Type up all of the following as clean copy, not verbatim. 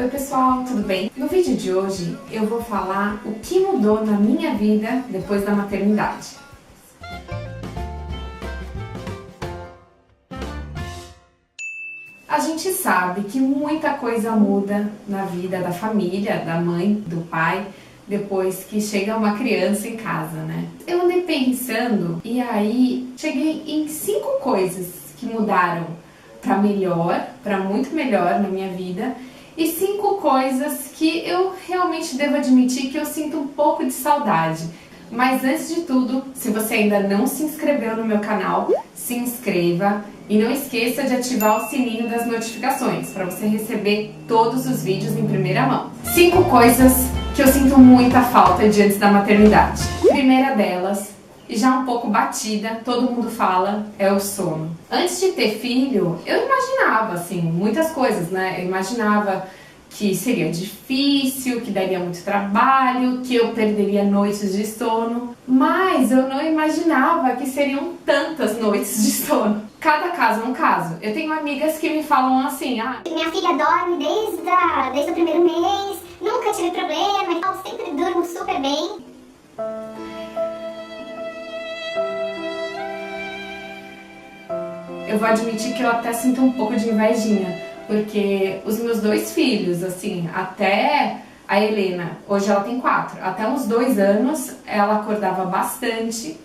Oi pessoal, tudo bem? No vídeo de hoje eu vou falar o que mudou na minha vida depois da maternidade. A gente sabe que muita coisa muda na vida da família, da mãe, do pai, depois que chega uma criança em casa, né? Eu andei pensando e aí cheguei em 5 coisas que mudaram para melhor, para muito melhor na minha vida, e 5 coisas que eu realmente devo admitir que eu sinto um pouco de saudade. Mas antes de tudo, se você ainda não se inscreveu no meu canal, se inscreva e não esqueça de ativar o sininho das notificações para você receber todos os vídeos em primeira mão. 5 coisas que eu sinto muita falta diante da maternidade. Primeira delas, e já um pouco batida, todo mundo fala, é o sono. Antes de ter filho, eu imaginava, assim, muitas coisas, né? Eu imaginava que seria difícil, que daria muito trabalho, que eu perderia noites de sono, mas eu não imaginava que seriam tantas noites de sono. Cada caso é um caso. Eu tenho amigas que me falam assim, minha filha dorme desde o primeiro mês, nunca tive problema, então sempre durmo super bem. Eu vou admitir que eu até sinto um pouco de invejinha, porque os meus 2 filhos, assim, até a Helena, hoje ela tem 4, até uns 2 anos ela acordava bastante,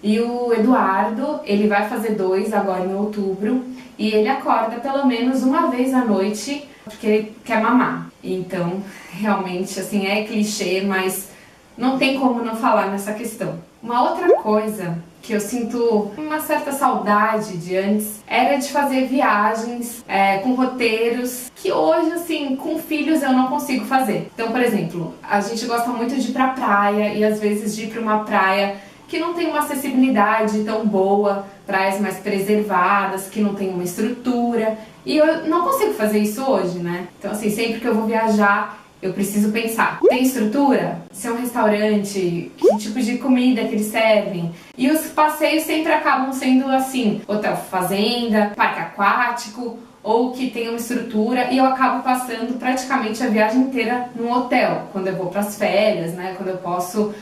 e o Eduardo, ele vai fazer 2 agora em outubro, e ele acorda pelo menos uma vez à noite, porque ele quer mamar. Então, realmente, assim, é clichê, mas não tem como não falar nessa questão. Uma outra coisa que eu sinto uma certa saudade de antes era de fazer viagens com roteiros que hoje, assim, com filhos eu não consigo fazer. Então, por exemplo, a gente gosta muito de ir pra praia e às vezes de ir pra uma praia que não tem uma acessibilidade tão boa, praias mais preservadas, que não tem uma estrutura, e eu não consigo fazer isso hoje, né? Então, assim, sempre que eu vou viajar, eu preciso pensar, tem estrutura? Se é um restaurante, que tipo de comida que eles servem? E os passeios sempre acabam sendo assim, hotel fazenda, parque aquático, ou que tem uma estrutura, e eu acabo passando praticamente a viagem inteira num hotel, quando eu vou para as férias, né? Quando eu posso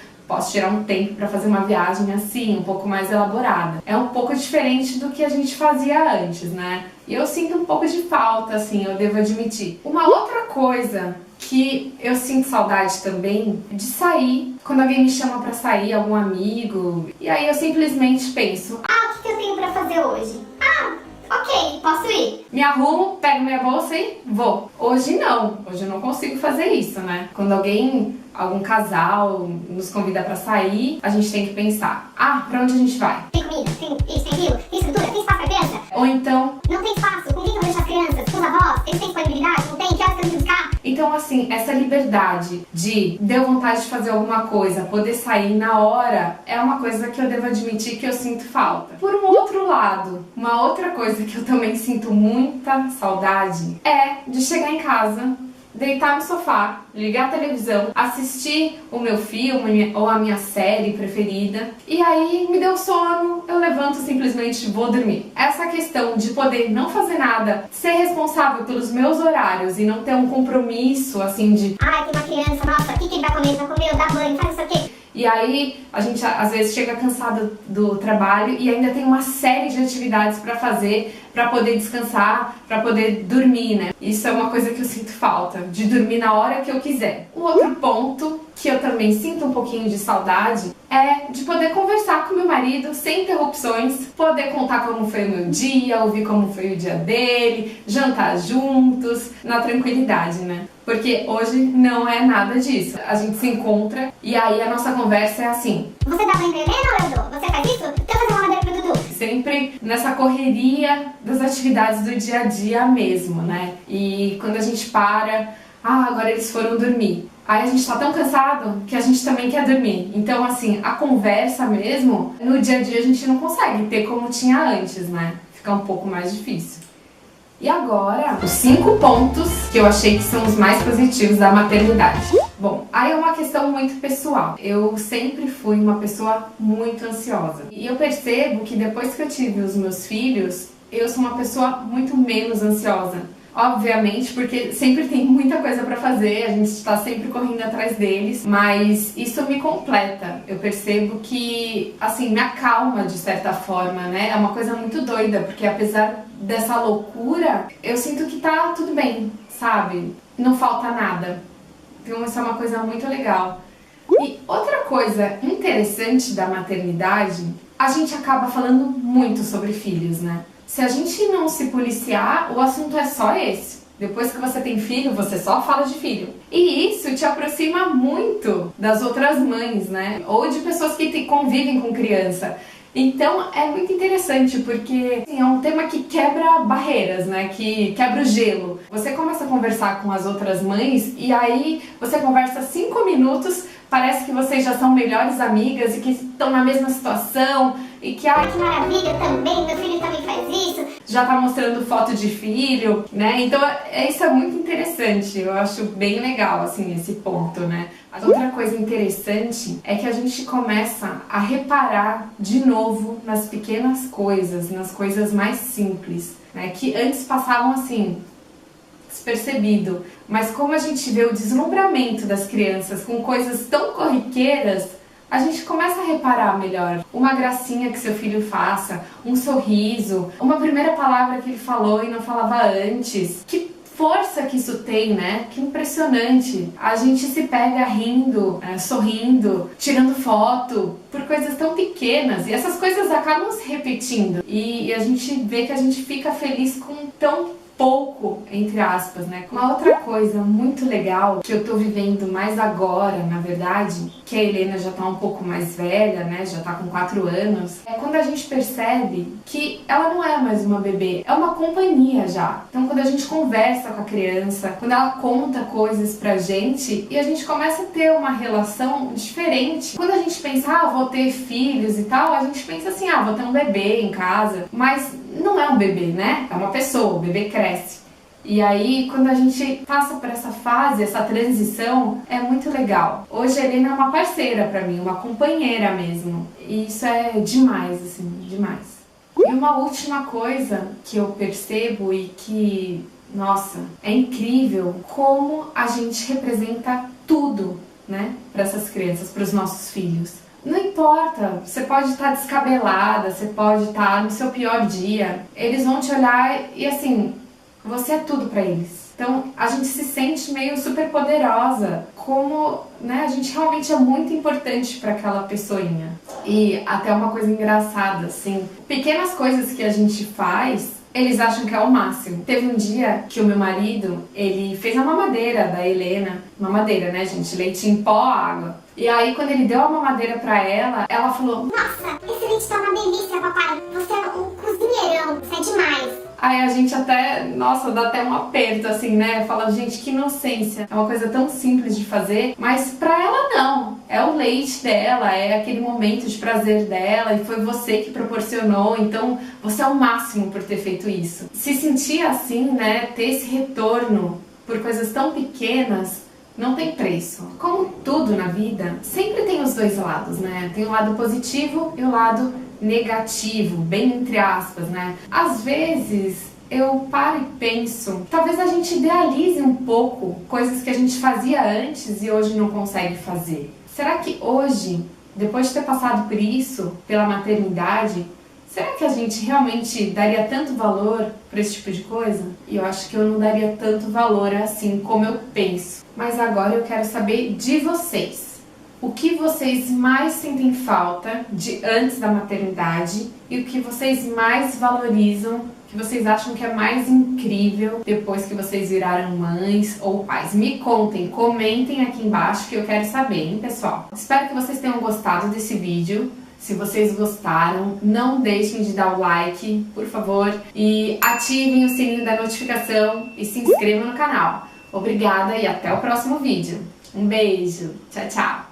tirar um tempo para fazer uma viagem assim, um pouco mais elaborada. É um pouco diferente do que a gente fazia antes, né? E eu sinto um pouco de falta, assim, eu devo admitir. Uma outra coisa que eu sinto saudade também de sair, quando alguém me chama pra sair, algum amigo, e aí eu simplesmente penso, o que eu tenho pra fazer hoje? Ok, posso ir? Me arrumo, pego minha bolsa e vou. Hoje não, hoje eu não consigo fazer isso, né? Quando algum casal nos convida pra sair, a gente tem que pensar, pra onde a gente vai? Tem comida, tem isso, tem aquilo, tem estrutura, tem espaço pra criança? Ou então, não tem espaço, com quem que eu vou deixar as crianças? Com os avós? Eles têm disponibilidade? Não tem? Que horas que eu tenho que buscar? Então, assim, essa liberdade de deu vontade de fazer alguma coisa, poder sair na hora, é uma coisa que eu devo admitir que eu sinto falta. Por um outro lado, uma outra coisa que eu também sinto muita saudade é de chegar em casa, deitar no sofá, ligar a televisão, assistir o meu filme ou a minha série preferida, e aí me deu sono, eu levanto simplesmente vou dormir. Essa questão de poder não fazer nada, ser responsável pelos meus horários e não ter um compromisso assim de tem uma criança, nossa, o que ele vai comer? Ele vai comer, dá banho, faz isso aqui. E aí a gente às vezes chega cansada do trabalho e ainda tem uma série de atividades para fazer, para poder descansar, para poder dormir, né? Isso é uma coisa que eu sinto falta, de dormir na hora que eu quiser. Um outro ponto que eu também sinto um pouquinho de saudade é de poder conversar com meu marido sem interrupções, poder contar como foi o meu dia, ouvir como foi o dia dele, jantar juntos, na tranquilidade, né? Porque hoje não é nada disso. A gente se encontra e aí a nossa conversa é assim. Você dá banho pra Helena ou eu dou? Você faz isso? Então eu vou fazer uma madeira pro Dudu. Sempre nessa correria das atividades do dia a dia mesmo, né? E quando a gente para, agora eles foram dormir. Aí a gente tá tão cansado que a gente também quer dormir. Então, assim, a conversa mesmo, no dia a dia a gente não consegue ter como tinha antes, né? Fica um pouco mais difícil. E agora, os 5 pontos que eu achei que são os mais positivos da maternidade. Bom, aí é uma questão muito pessoal. Eu sempre fui uma pessoa muito ansiosa. E eu percebo que depois que eu tive os meus filhos, eu sou uma pessoa muito menos ansiosa. obviamente, porque sempre tem muita coisa pra fazer, a gente está sempre correndo atrás deles, mas isso me completa. Eu percebo que, assim, me acalma de certa forma, né? É uma coisa muito doida, porque apesar dessa loucura, eu sinto que tá tudo bem, sabe? Não falta nada. Então isso é uma coisa muito legal. E outra coisa interessante da maternidade, a gente acaba falando muito sobre filhos, né? Se a gente não se policiar, o assunto é só esse. Depois que você tem filho, você só fala de filho. E isso te aproxima muito das outras mães, né? Ou de pessoas que convivem com criança. Então é muito interessante porque assim, é um tema que quebra barreiras, né? Que quebra o gelo. Você começa a conversar com as outras mães e aí você conversa 5 minutos, parece que vocês já são melhores amigas e que estão na mesma situação e que, ai, que maravilha também, meu filho também faz isso. Já tá mostrando foto de filho, né? Então isso é muito interessante, eu acho bem legal, assim, esse ponto, né? Outra coisa interessante é que a gente começa a reparar de novo nas pequenas coisas, nas coisas mais simples, né? Que antes passavam assim, despercebido. Mas como a gente vê o deslumbramento das crianças com coisas tão corriqueiras, a gente começa a reparar melhor. Uma gracinha que seu filho faça, um sorriso, uma primeira palavra que ele falou e não falava antes. Que força que isso tem, né? Que impressionante. A gente se pega rindo, sorrindo, tirando foto por coisas tão pequenas. E essas coisas acabam se repetindo. E a gente vê que a gente fica feliz com tão pouco, entre aspas, né? Uma outra coisa muito legal que eu tô vivendo mais agora, na verdade, que a Helena já tá um pouco mais velha, né? Já tá com 4 anos, é quando a gente percebe que ela não é mais uma bebê, é uma companhia já. Então quando a gente conversa com a criança, quando ela conta coisas pra gente e a gente começa a ter uma relação diferente. Quando a gente pensa, vou ter filhos e tal, a gente pensa assim, vou ter um bebê em casa, mas não é um bebê, né? É uma pessoa, o bebê cresce. E aí, quando a gente passa por essa fase, essa transição, é muito legal. Hoje a Helena é uma parceira pra mim, uma companheira mesmo. E isso é demais, assim, demais. E uma última coisa que eu percebo e que, nossa, é incrível como a gente representa tudo, né? Para essas crianças, para os nossos filhos. Não importa, você pode estar descabelada, você pode estar no seu pior dia. Eles vão te olhar e assim, você é tudo pra eles. Então a gente se sente meio super poderosa, como, né, a gente realmente é muito importante para aquela pessoinha. E até uma coisa engraçada, assim, pequenas coisas que a gente faz, eles acham que é o máximo. Teve um dia que o meu marido, ele fez a mamadeira da Helena, mamadeira, né, gente, leite em pó, água. E aí, quando ele deu a mamadeira pra ela, ela falou: nossa, esse leite tá uma delícia, papai. Você é um cozinheirão, isso é demais. Aí a gente até, nossa, dá até um aperto, assim, né? Fala, gente, que inocência. É uma coisa tão simples de fazer, mas pra ela não. É o leite dela, é aquele momento de prazer dela e foi você que proporcionou, então você é o máximo por ter feito isso. Se sentir assim, né? Ter esse retorno por coisas tão pequenas, não tem preço. Como tudo na vida, sempre tem os dois lados, né? Tem o lado positivo e o lado negativo, bem entre aspas, né? Às vezes eu paro e penso, talvez a gente idealize um pouco coisas que a gente fazia antes e hoje não consegue fazer. Será que hoje, depois de ter passado por isso, pela maternidade, será que a gente realmente daria tanto valor para esse tipo de coisa? E eu acho que eu não daria tanto valor assim como eu penso. Mas agora eu quero saber de vocês. O que vocês mais sentem falta de antes da maternidade e o que vocês mais valorizam, que vocês acham que é mais incrível depois que vocês viraram mães ou pais? Me contem, comentem aqui embaixo que eu quero saber, hein, pessoal? Espero que vocês tenham gostado desse vídeo. Se vocês gostaram, não deixem de dar o like, por favor, e ativem o sininho da notificação e se inscrevam no canal. Obrigada e até o próximo vídeo. Um beijo, tchau, tchau!